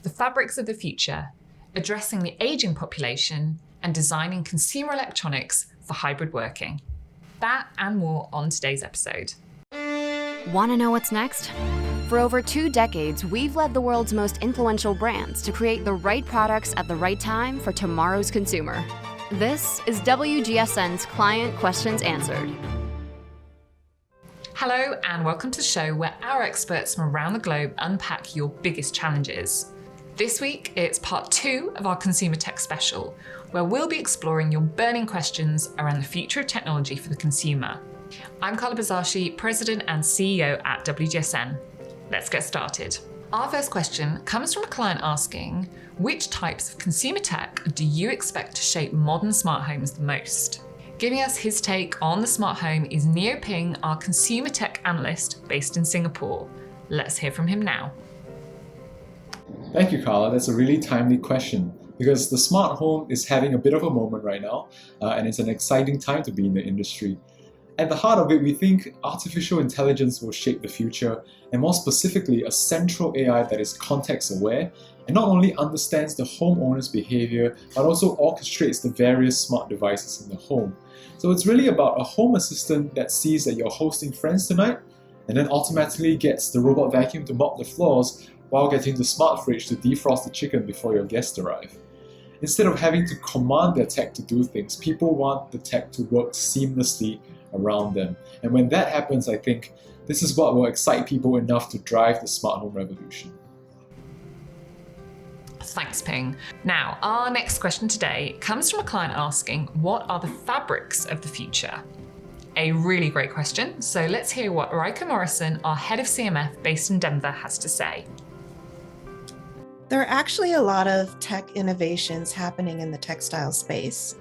the fabrics of the future, addressing the aging population, and designing consumer electronics for hybrid working. That and more on today's episode. Want to know what's next? For over 2 decades, we've led the world's most influential brands to create the right products at the right time for tomorrow's consumer. This is WGSN's Client Questions Answered. Hello and welcome to the show where our experts from around the globe unpack your biggest challenges. This week, it's part 2 of our Consumer Tech Special, where we'll be exploring your burning questions around the future of technology for the consumer. I'm Carla Bazzashi, President and CEO at WGSN. Let's get started. Our first question comes from a client asking, which types of consumer tech do you expect to shape modern smart homes the most? Giving us his take on the smart home is Neo Ping, our consumer tech analyst based in Singapore. Let's hear from him now. Thank you, Carla. That's a really timely question because the smart home is having a bit of a moment right now, and it's an exciting time to be in the industry. At the heart of it, we think artificial intelligence will shape the future, and more specifically, a central AI that is context-aware and not only understands the homeowner's behavior, but also orchestrates the various smart devices in the home. So it's really about a home assistant that sees that you're hosting friends tonight, and then automatically gets the robot vacuum to mop the floors while getting the smart fridge to defrost the chicken before your guests arrive. Instead of having to command their tech to do things, people want the tech to work seamlessly around them. And when that happens, I think this is what will excite people enough to drive the smart home revolution. Thanks, Ping. Now, our next question today comes from a client asking, what are the fabrics of the future? A really great question, so let's hear what Raika Morrison, our head of CMF based in Denver, has to say. There are actually a lot of tech innovations happening in the textile space.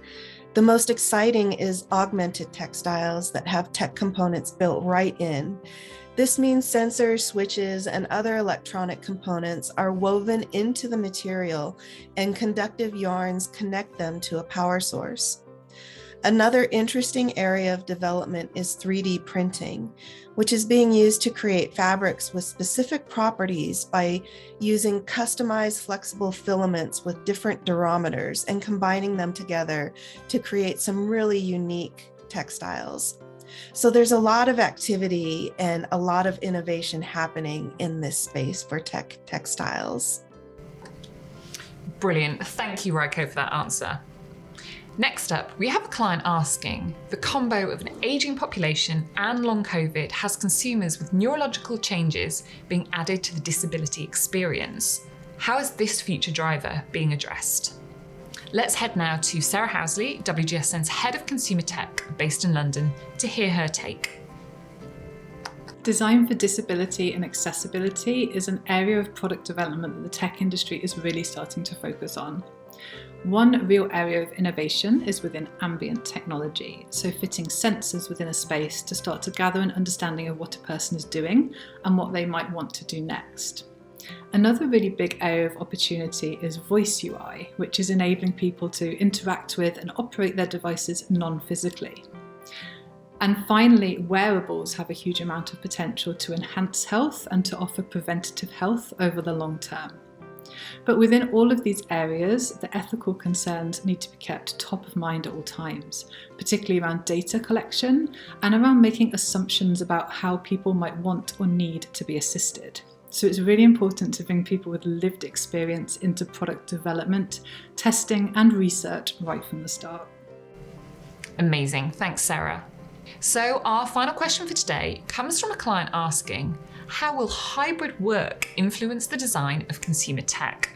The most exciting is augmented textiles that have tech components built right in. This means sensors, switches, and other electronic components are woven into the material, and conductive yarns connect them to a power source. Another interesting area of development is 3D printing, which is being used to create fabrics with specific properties by using customized flexible filaments with different durometers and combining them together to create some really unique textiles. So there's a lot of activity and a lot of innovation happening in this space for textiles. Brilliant. Thank you, Raiko, for that answer. Next up, we have a client asking, the combo of an aging population and long COVID has consumers with neurological changes being added to the disability experience. How is this future driver being addressed? Let's head now to Sarah Housley, WGSN's head of consumer tech based in London, to hear her take. Design for disability and accessibility is an area of product development that the tech industry is really starting to focus on. One real area of innovation is within ambient technology, so fitting sensors within a space to start to gather an understanding of what a person is doing and what they might want to do next. Another really big area of opportunity is voice UI, which is enabling people to interact with and operate their devices non-physically. And finally, wearables have a huge amount of potential to enhance health and to offer preventative health over the long term. But within all of these areas, the ethical concerns need to be kept top of mind at all times, particularly around data collection and around making assumptions about how people might want or need to be assisted. So it's really important to bring people with lived experience into product development, testing and research right from the start. Amazing. Thanks, Sarah. So our final question for today comes from a client asking, how will hybrid work influence the design of consumer tech?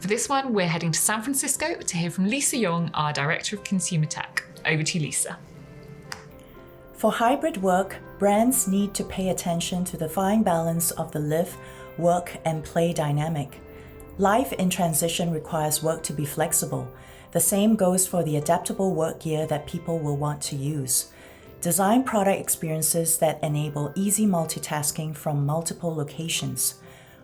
For this one, we're heading to San Francisco to hear from Lisa Young, our Director of Consumer Tech. Over to you, Lisa. For hybrid work, brands need to pay attention to the fine balance of the live, work, and play dynamic. Life in transition requires work to be flexible. The same goes for the adaptable work gear that people will want to use. Design product experiences that enable easy multitasking from multiple locations.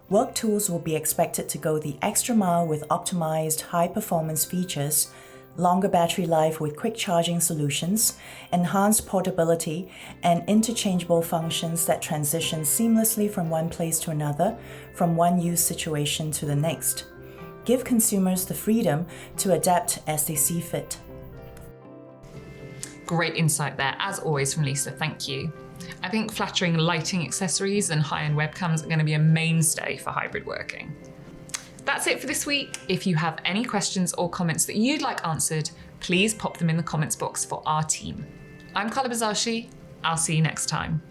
Work tools will be expected to go the extra mile with optimized high-performance features longer battery life with quick charging solutions, enhanced portability, and interchangeable functions that transition seamlessly from one place to another, from one use situation to the next. Give consumers the freedom to adapt as they see fit. Great insight there, as always, from Lisa. Thank you. I think flattering lighting accessories and high-end webcams are going to be a mainstay for hybrid working. That's it for this week. If you have any questions or comments that you'd like answered, please pop them in the comments box for our team. I'm Carla Bazashi. I'll see you next time.